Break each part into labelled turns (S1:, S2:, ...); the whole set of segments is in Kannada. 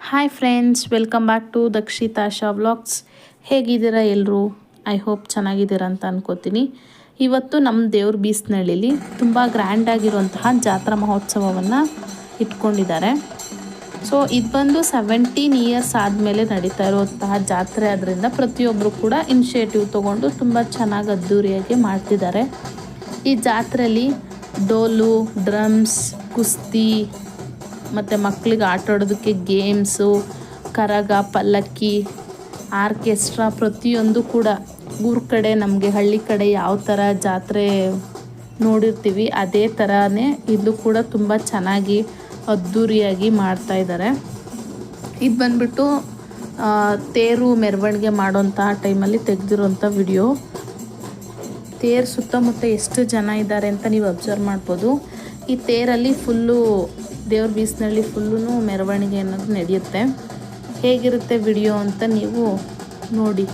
S1: Hi friends, welcome back to Dakshita Shah vlogs. ಹೇಗಿದ್ದೀರಾ ಎಲ್ಲರೂ? ಐ ಹೋಪ್ ಚೆನ್ನಾಗಿದ್ದೀರಾ ಅಂತ ಅನ್ಕೋತೀನಿ. ಇವತ್ತು ನಮ್ಮ ದೇವ್ರ ಬೀಸ್ನಳ್ಳಿಲಿ ತುಂಬ ಗ್ರ್ಯಾಂಡಾಗಿರುವಂತಹ ಜಾತ್ರಾ ಮಹೋತ್ಸವವನ್ನು ಇಟ್ಕೊಂಡಿದ್ದಾರೆ. ಸೊ ಇದು ಬಂದು 17 ಇಯರ್ಸ್ ಆದಮೇಲೆ ನಡೀತಾ ಇರುವಂತಹ ಜಾತ್ರೆ. ಅದರಿಂದ ಪ್ರತಿಯೊಬ್ಬರು ಕೂಡ ಇನಿಷಿಯೇಟಿವ್ ತೊಗೊಂಡು ತುಂಬ ಚೆನ್ನಾಗಿ ಅದ್ದೂರಿಯಾಗಿ ಮಾಡ್ತಿದ್ದಾರೆ. ಈ ಜಾತ್ರೆಯಲ್ಲಿ ಡೋಲು, ಡ್ರಮ್ಸ್, ಕುಸ್ತಿ ಮತ್ತು ಮಕ್ಕಳಿಗೆ ಆಟಾಡೋದಕ್ಕೆ ಗೇಮ್ಸು, ಕರಗ, ಪಲ್ಲಕ್ಕಿ, ಆರ್ಕೆಸ್ಟ್ರಾ ಪ್ರತಿಯೊಂದು ಕೂಡ ಊರ ಕಡೆ ನಮಗೆ ಹಳ್ಳಿ ಕಡೆ ಯಾವ ಥರ ಜಾತ್ರೆ ನೋಡಿರ್ತೀವಿ ಅದೇ ಥರನೇ ಇಲ್ಲೂ ಕೂಡ ತುಂಬ ಚೆನ್ನಾಗಿ ಅದ್ದೂರಿಯಾಗಿ ಮಾಡ್ತಾಯಿದ್ದಾರೆ. ಇದು ಬಂದ್ಬಿಟ್ಟು ತೇರು ಮೆರವಣಿಗೆ ಮಾಡೋಂತಹ ಟೈಮಲ್ಲಿ ತೆಗೆದಿರೋಂಥ ವಿಡಿಯೋ. ತೇರು ಸುತ್ತಮುತ್ತ ಎಷ್ಟು ಜನ ಇದ್ದಾರೆ ಅಂತ ನೀವು ಅಬ್ಸರ್ವ್ ಮಾಡ್ಬೋದು. ಈ ತೇರಲ್ಲಿ ಫುಲ್ಲು ದೇವ್ರ ಬೀಸ್ನಳ್ಳಿ ಫುಲ್ಲೂ ಮೆರವಣಿಗೆ ಅನ್ನೋದು ನಡೆಯುತ್ತೆ. ಹೇಗಿರುತ್ತೆ ವಿಡಿಯೋ ಅಂತ ನೀವು ನೋಡಿ.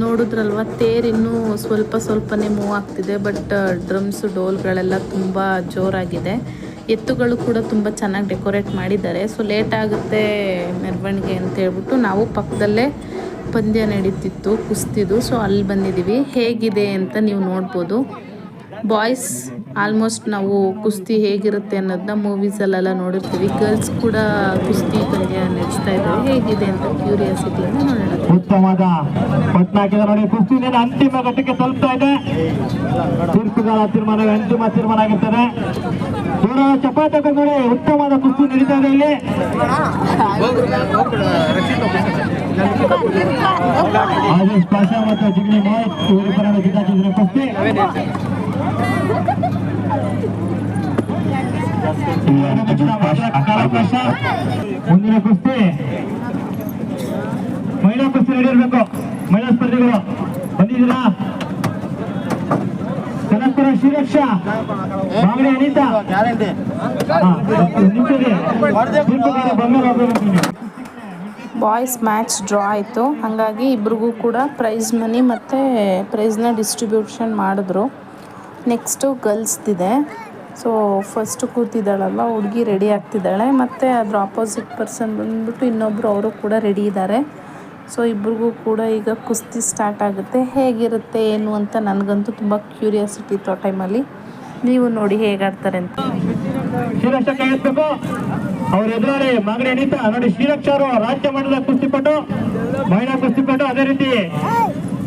S1: ನೋಡಿದ್ರಲ್ವ, ತೇರು ಇನ್ನೂ ಸ್ವಲ್ಪನೇ ಮೂವ್ ಆಗ್ತಿದೆ. ಬಟ್ ಡ್ರಮ್ಸು, ಡೋಲ್ಗಳೆಲ್ಲ ತುಂಬ ಜೋರಾಗಿದೆ. ಎತ್ತುಗಳು ಕೂಡ ತುಂಬ ಚೆನ್ನಾಗಿ ಡೆಕೋರೇಟ್ ಮಾಡಿದ್ದಾರೆ. ಸೊ ಲೇಟ್ ಆಗುತ್ತೆ ಮೆರವಣಿಗೆ ಅಂತ ಹೇಳ್ಬಿಟ್ಟು ನಾವು ಪಕ್ಕದಲ್ಲೇ ಪಂದ್ಯ ನಡೀತಿತ್ತು ಕುಸ್ತಿದು. ಸೊ ಅಲ್ಲಿ ಬಂದಿದ್ದೀವಿ. ಹೇಗಿದೆ ಅಂತ ನೀವು ನೋಡ್ಬೋದು. ಬಾಯ್ಸ್ ಆಲ್ಮೋಸ್ಟ್ ನಾವು ಕುಸ್ತಿ ಹೇಗಿರುತ್ತೆ ಅನ್ನೋದನ್ನ ಮೂವೀಸಲ್ಲೆಲ್ಲ ನೋಡಿರ್ತೀವಿ. ಗರ್ಲ್ಸ್ ಕೂಡ ಕುಸ್ತಿ ಪಂದ್ಯ ನಡೆಸ್ತಾ ಇದ್ದಾರೆ. ಹೇಗಿದೆ ಅಂತ ಕ್ಯೂರಿಯಾಸಿಟಿಯನ್ನು ನೋಡೋಣ.
S2: ಉತ್ತಮವಾದ ಪಟ್ನಾಕಿದ ನೋಡಿ, ಕುಸ್ತಿ ಅಂತಿಮ ಘಟ್ಟಕ್ಕೆ ತಲುಪ್ತಾ ಇದೆ. ತೀರ್ಪುಗಾರ ತೀರ್ಮಾನ ಅಂತಿಮ ತೀರ್ಮಾನ ಆಗಿರ್ತಾರೆ. ದೂರ ಚಪಾತ ನೋಡಿ, ಉತ್ತಮವಾದ ಕುಸ್ತಿ ನಡೀತಾ ಇದೆ ಇಲ್ಲಿ. ಆದೇಶ್ ಪಾಷಾ ಮತ್ತು ಜಿಗ್ನಿ ಮೋಹಿತ್ ಇವರಿಬ್ಬರ ಜಿದ್ದಾಕಿದ್ರೆ ಕುಸ್ತಿ. ಮುಂದಿನ ಕುಸ್ತಿ ಮಹಿಳಾ ಕುಸ್ತಿ ನಡೆಯಿರ್ಬೇಕು. ಮಹಿಳಾ ಸ್ಪರ್ಧಿಗಳು ಬಂದಿದ್ದೀರಾ? Kanakapura Shriraksha, Magadi Anita,
S1: boys match draw ಆಯಿತು. ಹಾಗಾಗಿ ಇಬ್ರಿಗೂ ಕೂಡ ಪ್ರೈಸ್ ಮನಿ ಮತ್ತು ಪ್ರೈಸ್ನ ಡಿಸ್ಟ್ರಿಬ್ಯೂಷನ್ ಮಾಡಿದ್ರು. ನೆಕ್ಸ್ಟು ಗರ್ಲ್ಸ್ದಿದೆ. ಸೊ ಫಸ್ಟು ಕೂತಿದ್ದಾಳಲ್ವ ಹುಡುಗಿ ರೆಡಿ ಆಗ್ತಿದ್ದಾಳೆ, ಮತ್ತು ಅದ್ರ ಆಪೋಸಿಟ್ ಪರ್ಸನ್ ಬಂದ್ಬಿಟ್ಟು ಇನ್ನೊಬ್ಬರು ಅವರು ಕೂಡ ರೆಡಿ ಇದ್ದಾರೆ. ಸೊ ಇಬ್ರಿಗೂ ಕೂಡ ಈಗ ಕುಸ್ತಿ ಸ್ಟಾರ್ಟ್ ಆಗುತ್ತೆ. ಹೇಗಿರುತ್ತೆ ಏನು ಅಂತ ನನಗಂತೂ ತುಂಬ ಕ್ಯೂರಿಯಾಸಿಟಿ ಇತ್ತು ಆ ಟೈಮಲ್ಲಿ. ನೀವು ನೋಡಿ ಹೇಗಾಡ್ತಾರೆ ಅಂತ.
S2: ಶ್ರೀರಕ್ಷಾ ಕೈ ಎತ್ತಬೇಕು. ಅವ್ರ ಎದುರಾಳಿ ಮಾಗಡಿ ಅನಿತಾ ನೋಡಿ, ಶ್ರೀರಕ್ಷಾ ಅವರು ರಾಜ್ಯ ಮಟ್ಟದ ಕುಸ್ತಿಪಟು, ಮಹಿಳಾ ಕುಸ್ತಿಪಟು. ಅದೇ ರೀತಿ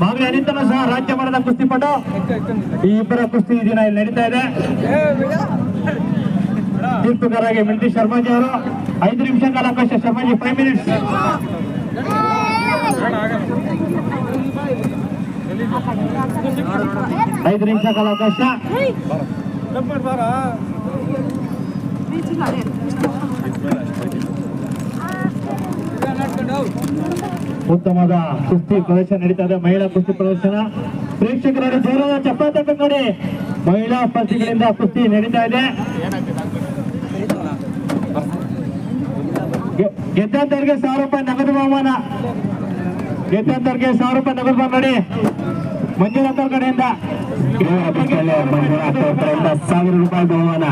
S2: ಮಾಗಡಿ ಅನಿತಾನು ಸಹ ರಾಜ್ಯ ಮಟ್ಟದ ಕುಸ್ತಿಪಟು. ಈ ಇಬ್ಬರ ಕುಸ್ತಿ ದಿನ ಇಲ್ಲಿ ನಡೀತಾ ಇದೆ. ತೀರ್ಪುಗಾರಾಗಿ ಮಿಲ್ಟಿ ಶರ್ಮಾಜಿ ಅವರು 5 ನಿಮಿಷ ಕಾಲಾವಕಾಶ. ಶರ್ಮಾಜಿ 5 ಮಿನಿಟ್ಸ್. 5 ನಿಮಿಷ ಕಾಲಾವಕಾಶ. ಉತ್ತಮವಾದ ಕುಸ್ತಿ ಪ್ರದರ್ಶನ ನಡೀತಾ ಇದೆ. ಮಹಿಳಾ ಕುಸ್ತಿ ಪ್ರದರ್ಶನ ಪ್ರೇಕ್ಷಕರ ಜೋರಾದ ಚಪ್ಪಾಳೆ ನೋಡಿ. ಮಹಿಳಾ ಸ್ಪರ್ಧಿಗಳಿಂದ ಕುಸ್ತಿ ನಡೀತಾ ಇದೆ. ಗೆದ್ದಂತವ್ರಿಗೆ 1000 ರೂಪಾಯಿ ನಗದು ಬಹುಮಾನ. ಗೆದ್ದಂತವ್ರಿಗೆ 1000 ರೂಪಾಯಿ ನಗದು ಬಹುಮಾನ ನೋಡಿ. ಮಂಜುನಾಥ್ ಅವ್ರ ಕಡೆಯಿಂದ 1000 ರೂಪಾಯಿ ಬಹುಮಾನ.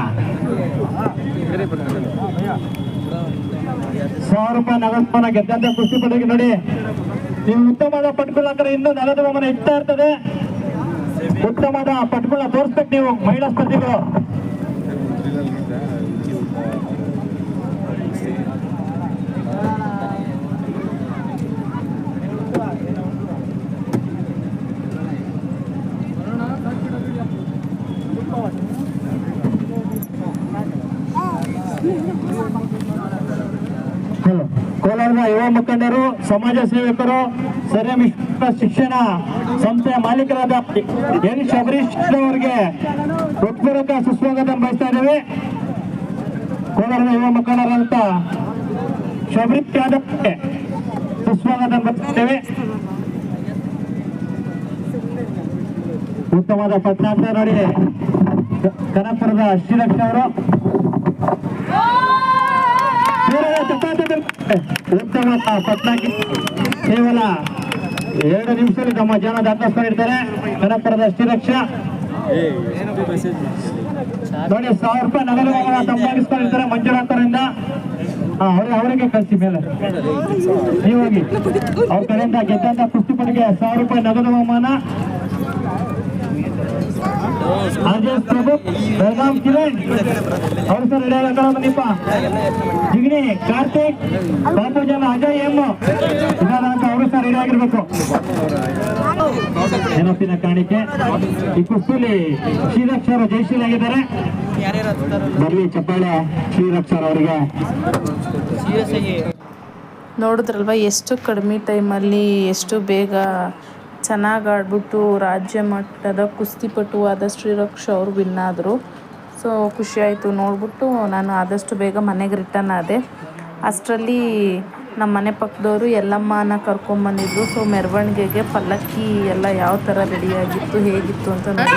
S2: 1000 ರೂಪಾಯಿ ನಗದು ಬಹುಮಾನ ಗೆದ್ದಂತ ಕುಸ್ತಿ ಪಡೆಗೆ ನೋಡಿ. ನೀವು ಉತ್ತಮವಾದ ಪಟ್ಗಳ ಕಡೆ ಇನ್ನೂ ನಗದು ಬಹುಮಾನ ಇಡ್ತಾ ಇರ್ತದೆ. ಉತ್ತಮವಾದ ಪಟ್ಗಳನ್ನ ತೋರಿಸ್ಬೇಕು ನೀವು ಮಹಿಳಾ ಸ್ಪರ್ಧಿಗಳು. ಕೋಲಾರದ ಯುವ ಮುಖಂಡರು, ಸಮಾಜ ಸೇವಕರು, ಸರ್ ಎಂ ಶಿಕ್ಷಣ ಸಂಸ್ಥೆಯ ಮಾಲೀಕರಾದ ಎನ್ ಶಬರೀಶ್ ಅವರಿಗೆ ಹೃತ್ಪೂರ್ವಕ ಸುಸ್ವಾಗತ ಬಯಸ್ತಾ ಇದ್ದೇವೆ. ಕೋಲಾರದ ಯುವ ಮುಖಂಡರಂತ ಶಬರೀಶ್ ಯಾದವ್ಗೆ ಸುಸ್ವಾಗತ ಬಯಸ್ತೇವೆ. ಉತ್ತಮವಾದ ಪಟ್ನಾಟ ನೋಡಿ ಕನಕಪುರದ ಶ್ರೀಲಕ್ಷ್ಮಿ ಅವರು ಉತ್ತಮ ಪಟ್ನಾಕಿ ಕೇವಲ 2 ನಿಮಿಷದಲ್ಲಿ ತಮ್ಮ ಜನ ದಾಖಲಿಸ್ಕೊಂಡಿರ್ತಾರೆ. ಕನಕಪುರದ ಶ್ರೀರಕ್ಷ ನೋಡಿ 1000 ರೂಪಾಯಿ ನಗದು ಸಂಪಾದಿಸ್ಕೊಂಡಿರ್ತಾರೆ ಮಂಜುನಾಥ್ ಅವರಿಂದ. ಅವರಿಗೆ ಕಳಿಸಿ ಮೇಲೆ ನೀವು ಹೋಗಿ ಅವ್ರ ಕಡೆಯಿಂದ ಗೆದ್ದಂತ ಕುಸ್ತಿಪಟಿಗೆ 1000 ರೂಪಾಯಿ ನಗದು ಬಹುಮಾನ. ರಾಜೇಶ್ ಪ್ರಭು ಬೆಳಗಾಂ ಕಿರಣ್ ಅವ್ರ ಸರ್ ರೆಡಿ ನಿಪ್ಪ ಜಿಗ್ನಿ ಕಾರ್ತಿಕ್ ಬಾಪು ಜನ ಅಜಯ್ ಎಂ ಇದಾದಂತ ಅವರು ಸರ್ ರೆಡಿ ಆಗಿರ್ಬೇಕು. ನೆನಪಿನ ಕಾಣಿಕೆ ಈ ಕುಸ್ತಿಲಿ ಶ್ರೀರಕ್ಷರು ಜಯಶೀಲ ಆಗಿದ್ದಾರೆ. ಬರ್ಲಿ ಚಪ್ಪಾಳೆ ಶ್ರೀರಕ್ಷರ್ ಅವರಿಗೆ.
S1: ನೋಡಿದ್ರಲ್ವ ಎಷ್ಟು ಕಡಿಮೆ ಟೈಮಲ್ಲಿ ಎಷ್ಟು ಬೇಗ ಚೆನ್ನಾಗಿ ಆಡ್ಬಿಟ್ಟು ರಾಜ್ಯ ಮಟ್ಟದ ಕುಸ್ತಿಪಟು ಆದ ಶ್ರೀರಕ್ಷ ಅವರು ವಿನ್ ಆದರು. ಸೊ ಖುಷಿಯಾಯಿತು ನೋಡ್ಬಿಟ್ಟು ನಾನು ಆದಷ್ಟು ಬೇಗ ಮನೆಗೆ ರಿಟರ್ನ್ ಆದೆ. ಅಷ್ಟರಲ್ಲಿ ನಮ್ಮ ಮನೆ ಪಕ್ಕದವರು ಎಲ್ಲಮ್ಮನ ಕರ್ಕೊಂಬಂದಿದ್ರು. ಸೊ ಮೆರವಣಿಗೆಗೆ ಪಲ್ಲಕ್ಕಿ ಎಲ್ಲ ಯಾವ ಥರ ರೆಡಿಯಾಗಿತ್ತು ಹೇಗಿತ್ತು ಅಂತ ನೋಡಿ.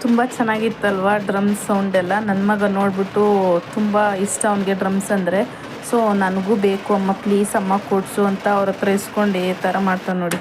S1: ತುಂಬ ಚೆನ್ನಾಗಿತ್ತಲ್ವ ಡ್ರಮ್ಸ್ ಸೌಂಡ್ ಎಲ್ಲ. ನನ್ನ ಮಗ ನೋಡಿಬಿಟ್ಟು ತುಂಬ ಇಷ್ಟ ಅವನಿಗೆ ಡ್ರಮ್ಸ್ ಅಂದರೆ. ಸೊ ನನಗೂ ಬೇಕು ಅಮ್ಮ ಪ್ಲೀಸ್ ಅಮ್ಮ ಕೊಡಿಸು ಅಂತ ಅವ್ರ ಹತ್ರ ಇಸ್ಕೊಂಡು ಈ ಥರ ಮಾಡ್ತಾನೆ ನೋಡಿ.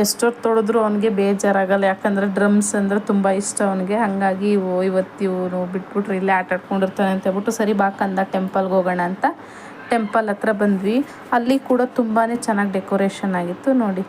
S1: ಎಷ್ಟೊತ್ತು ತೊಳೆದ್ರು ಅವನಿಗೆ ಬೇಜಾರಾಗಲ್ಲ, ಯಾಕಂದರೆ ಡ್ರಮ್ಸ್ ಅಂದರೆ ತುಂಬ ಇಷ್ಟ ಅವನಿಗೆ. ಹಾಗಾಗಿ ಇವತ್ತು ಇವನು ಬಿಟ್ಬಿಟ್ರೆ ಇಲ್ಲೇ ಆಟ ಆಡ್ಕೊಂಡಿರ್ತಾನೆ ಅಂತ ಹೇಳ್ಬಿಟ್ಟು ಸರಿ ಬಾಕಂದ ಟೆಂಪಲ್ಗೆ ಹೋಗೋಣ ಅಂತ ಟೆಂಪಲ್ ಹತ್ರ ಬಂದ್ವಿ. ಅಲ್ಲಿ ಕೂಡ ತುಂಬಾ ಚೆನ್ನಾಗಿ ಡೆಕೋರೇಷನ್ ಆಗಿತ್ತು ನೋಡಿ.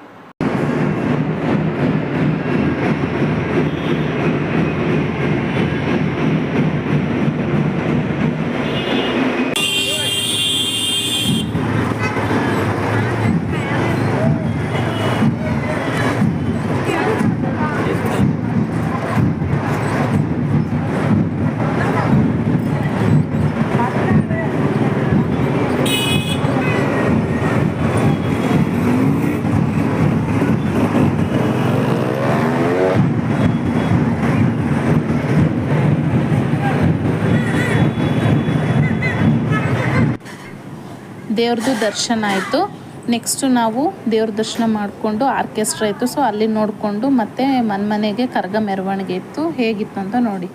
S1: ದೇವ್ರದ್ದು ದರ್ಶನ ಆಯಿತು. ನೆಕ್ಸ್ಟು ನಾವು ದೇವ್ರ ದರ್ಶನ ಮಾಡಿಕೊಂಡು ಆರ್ಕೆಸ್ಟ್ರಾ ಇತ್ತು, ಸೊ ಅಲ್ಲಿ ನೋಡಿಕೊಂಡು ಮತ್ತೆ ಮನೆಗೆ ಕರಗ ಮೆರವಣಿಗೆ ಇತ್ತು. ಹೇಗಿತ್ತು ಅಂತ ನೋಡಿ.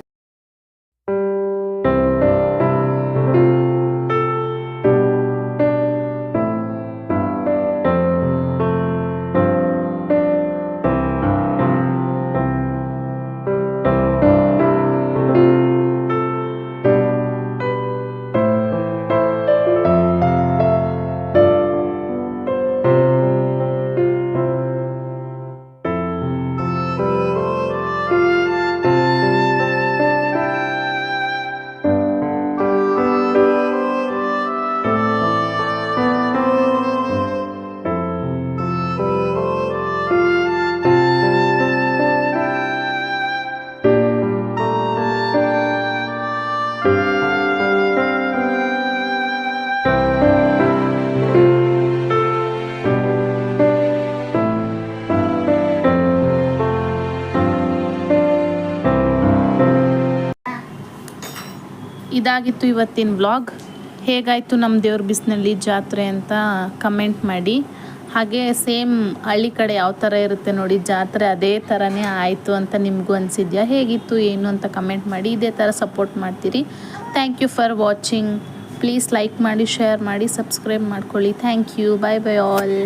S1: ಇದಾಗಿತ್ತು ಇವತ್ತಿನ ವ್ಲಾಗ್. ಹೇಗಾಯಿತು ನಮ್ಮ ದೇವ್ರ ಬಿಸಿನಲ್ಲಿ ಜಾತ್ರೆ ಅಂತ ಕಮೆಂಟ್ ಮಾಡಿ. ಹಾಗೆ ಸೇಮ್ ಹಳ್ಳಿ ಕಡೆ ಯಾವ ಥರ ಇರುತ್ತೆ ನೋಡಿ ಜಾತ್ರೆ, ಅದೇ ಥರನೇ ಆಯಿತು ಅಂತ ನಿಮಗೂ ಅನಿಸಿದ್ಯಾ? ಹೇಗಿತ್ತು ಏನು ಅಂತ ಕಮೆಂಟ್ ಮಾಡಿ. ಇದೇ ಥರ ಸಪೋರ್ಟ್ ಮಾಡ್ತೀರಿ. Thank you for watching. Please like ಮಾಡಿ, ಶೇರ್ ಮಾಡಿ, ಸಬ್ಸ್ಕ್ರೈಬ್ ಮಾಡ್ಕೊಳ್ಳಿ. Thank you. Bye bye all.